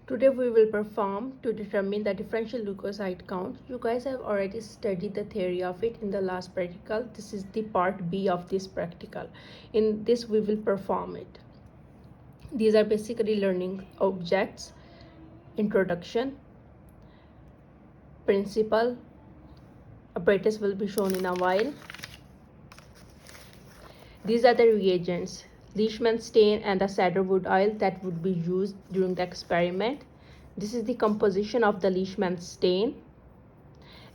Today we will perform to determine the differential leukocyte count. You guys have already studied the theory of it in the last practical. This is the part B of this practical. In this we will perform it. These are basically learning objects, introduction, principle, apparatus will be shown in a while. These are the reagents, Leishman stain and the cedarwood oil that would be used during the experiment. This is the composition of the Leishman stain.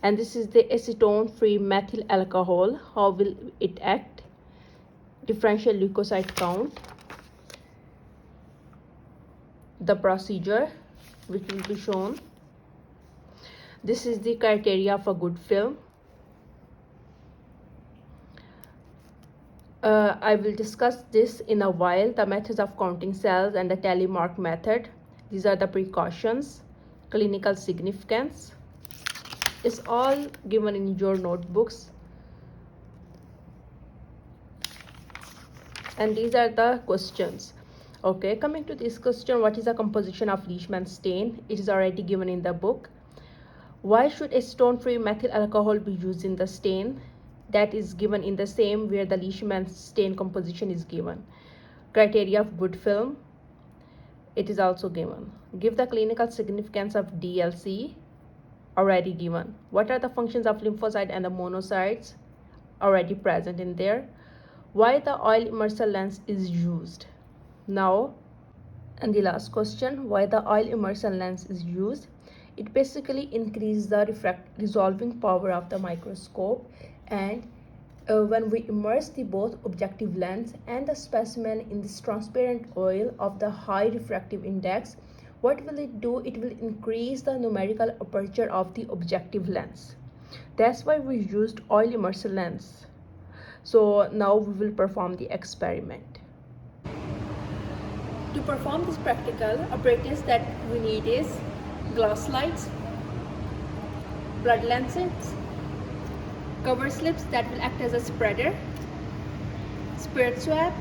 And this is the acetone-free methyl alcohol. How will it act? Differential leukocyte count. The procedure which will be shown. This is the criteria of a good film. I will discuss this in a while, the methods of counting cells and the tally mark method. These are the precautions, clinical significance. It's all given in your notebooks. And these are the questions. Okay, coming to this question, what is the composition of Leishman stain? It is already given in the book. Why should acetone-free methyl alcohol be used in the stain? That is given in the same where the Leishman stain composition is given. Criteria of good film, it is also given. Give the clinical significance of DLC, already given. What are the functions of lymphocyte and the monocytes, already present in there. Why the oil immersion lens is used. Now, and the last question, why the oil immersion lens is used. It basically increases the resolving power of the microscope, and when we immerse the both objective lens and the specimen in this transparent oil of the high refractive index, what will it do? It will increase the numerical aperture of the objective lens. That's why we used oil immersion lens. So now we will perform the experiment. To perform this practical, apparatus that we need is glass slides, blood lancets, cover slips that will act as a spreader, spirit swab,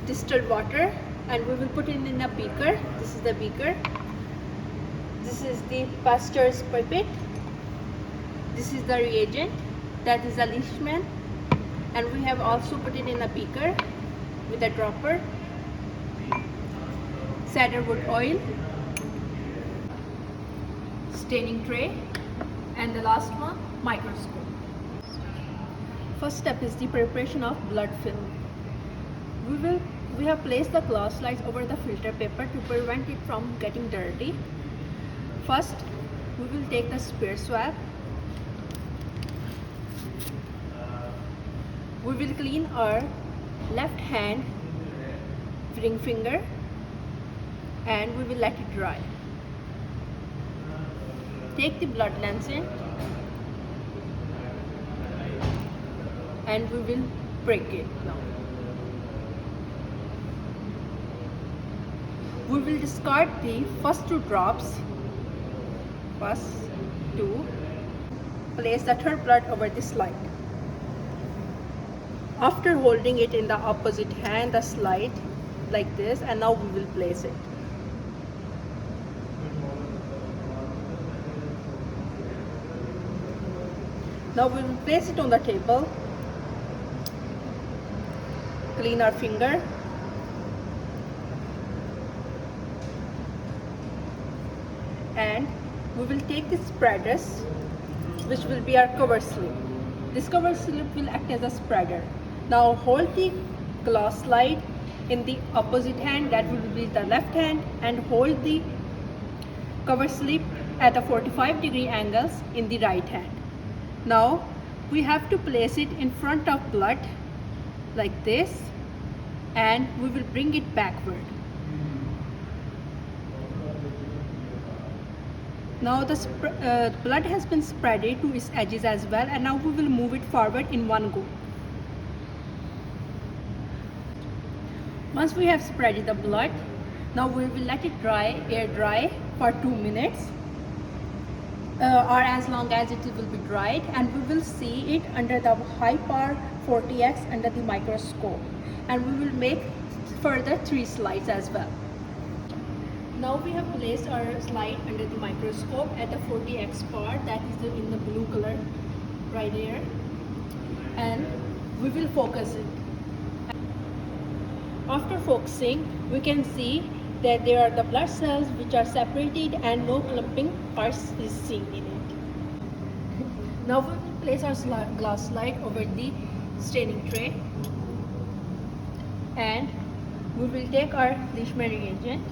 distilled water, and we will put it in a beaker. This is the beaker. This is the Pasteur's pipette. This is the reagent, that is the Leishman, and we have also put it in a beaker with a dropper, cedarwood oil, staining tray, and the last one, microscope. First step is the preparation of blood film. We have placed the glass slides over the filter paper to prevent it from getting dirty. First, we will take the spear swab. We will clean our left hand ring finger and we will let it dry. Take the blood lancet and we will break it now. We will discard the first two drops. First two. Place the third blood over the slide. After holding it in the opposite hand, the slide like this, and now we will place it. Now we will place it on the table. Clean our finger. And we will take the spreaders, which will be our cover slip. This cover slip will act as a spreader. Now hold the glass slide in the opposite hand, that will be the left hand, and hold the cover slip at a 45-degree angles in the right hand. Now we have to place it in front of blood like this, and we will bring it backward. Now the blood has been spreaded to its edges as well, and now we will move it forward in one go. Once we have spread the blood, now we will let it dry, air dry for 2 minutes. Or as long as it will be dried, and we will see it under the high power 40x under the microscope, and we will make further 3 slides as well. Now we have placed our slide under the microscope at the 40x part, that is in the blue color right here, and we will focus it. After focusing, we can see that there are the blood cells which are separated and no clumping parts is seen in it. Now we will place our glass slide over the staining tray, and we will take our Leishman reagent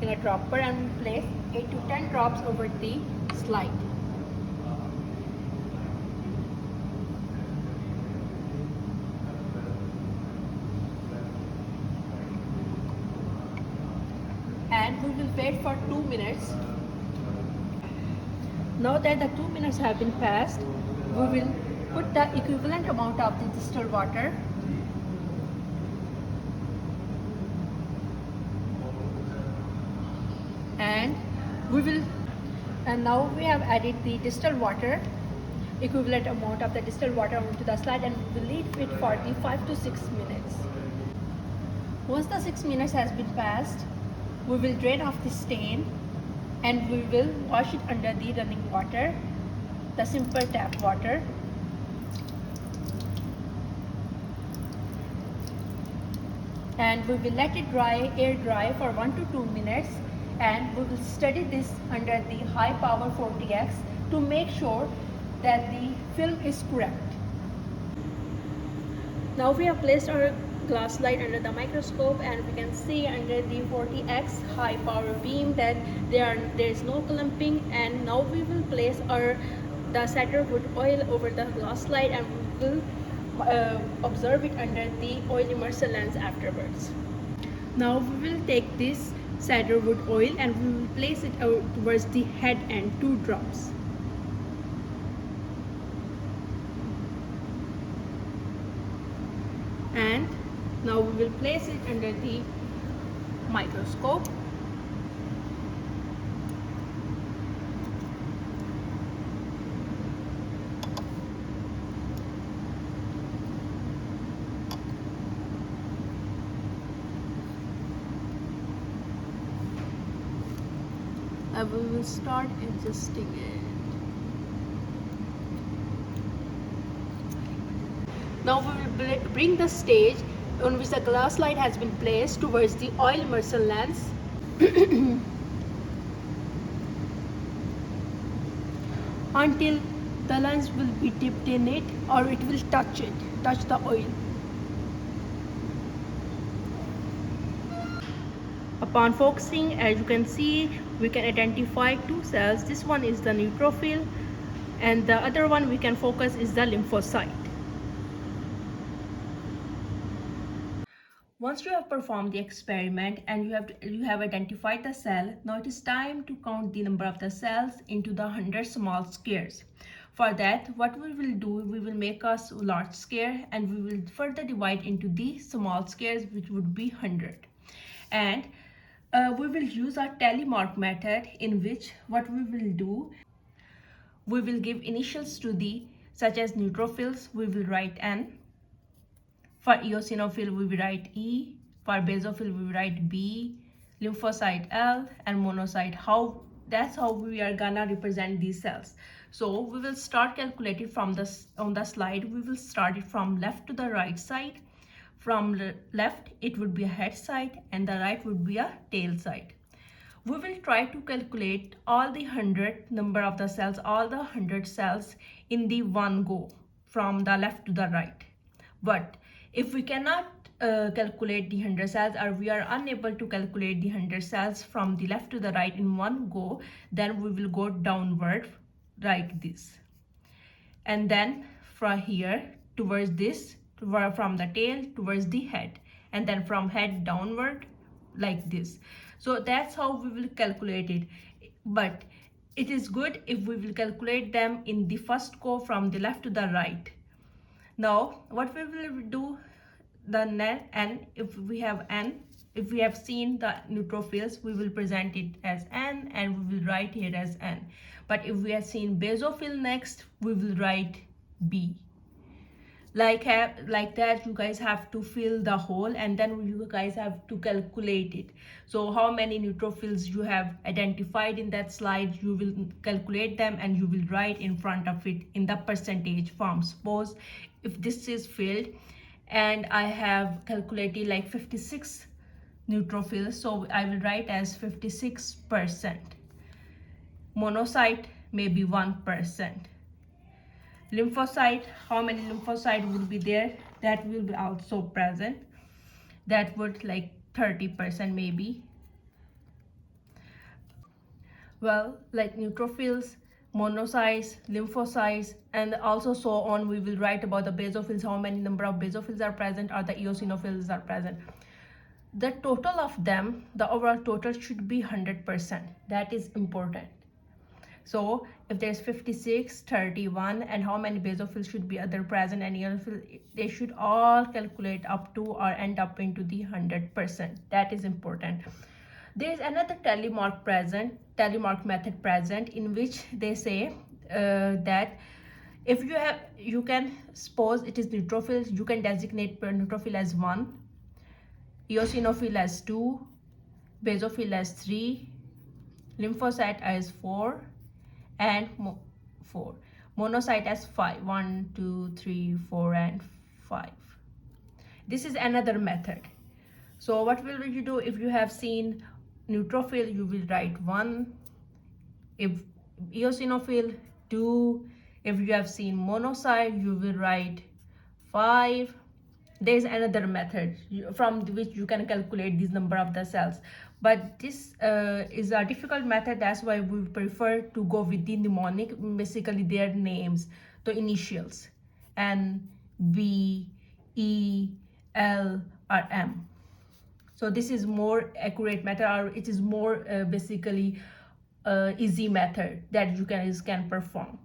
in a dropper and place 8 to 10 drops over the slide. And we will wait for 2 minutes. Now that the 2 minutes have been passed, we will put the equivalent amount of the distilled water and now we have added the distilled water, equivalent amount of the distilled water onto the slide, and we will leave it for the 5 to 6 minutes. Once the 6 minutes has been passed, we will drain off the stain and we will wash it under the running water, the simple tap water. And we will let it dry, air dry for 1 to 2 minutes, and we will study this under the high power 40x to make sure that the film is correct. Now we have placed our glass slide under the microscope, and we can see under the 40x high power beam that there is no clumping. And now we will place the cedarwood oil over the glass slide, and we will observe it under the oil immersion lens afterwards. Now we will take this cedarwood oil and we will place it towards the head end, 2 drops. And now we will place it under the microscope. And we will start adjusting it. Now we will bring the stage on which the glass slide has been placed towards the oil immersion lens. Until the lens will be dipped in it, or it will touch the oil. Upon focusing, as you can see, we can identify 2 cells. This one is the neutrophil and the other one we can focus is the lymphocyte. Once you have performed the experiment and you have identified the cell, now it is time to count the number of the cells into the 100 small squares. For that, what we will do, we will make a large square and we will further divide into the small squares, which would be 100. And we will use our tally mark method, in which what we will do, we will give initials to the, such as neutrophils, we will write N. For eosinophil, we will write E. For basophil, we will write B. Lymphocyte L, and monocyte. That's how we are gonna represent these cells. So we will start calculating from on the slide. We will start it from left to the right side. From the left, it would be a head side, and the right would be a tail side. We will try to calculate all the 100 number of the cells, all the 100 cells in the one go, from the left to the right. But if we cannot calculate the 100 cells, or we are unable to calculate the 100 cells from the left to the right in one go, then we will go downward like this. And then from here towards this, from the tail towards the head, and then from head downward like this. So that's how we will calculate it. But it is good if we will calculate them in the first go from the left to the right. Now what we will do, the net N, if we have N, if we have seen the neutrophils, we will present it as N and we will write here as N. But if we have seen basophil next, we will write B. like that you guys have to fill the hole, and then you guys have to calculate it. So how many neutrophils you have identified in that slide, you will calculate them and you will write in front of it in the percentage form. Suppose if this is filled and I have calculated like 56 neutrophils, so I will write as 56%. Monocyte maybe 1%. Lymphocyte, how many lymphocyte would be there, that will be also present, that would like 30% maybe. Well, like neutrophils, monocytes, lymphocytes, and also so on, we will write about the basophils, how many number of basophils are present or the eosinophils are present. The total of them, the overall total should be 100%. That is important. So if there's 56, 31, and how many basophils should be other present and eosinophils, they should all calculate up to or end up into the 100%. That is important. There is another telemark method present, in which they say that if you can suppose it is neutrophils, you can designate per neutrophil as 1, eosinophil as 2, basophil as 3, lymphocyte as 4, and 4, monocyte as 5. 1, 2, 3, 4, and 5. This is another method. So what will you do? If you have seen neutrophil, you will write 1. If eosinophil, 2. If you have seen monocyte, you will write 5. There is another method from which you can calculate this number of the cells, but this is a difficult method. That's why we prefer to go with the mnemonic, basically their names, the initials, N, B, E, L, or M. So this is more accurate method, or it is more basically easy method that you can perform.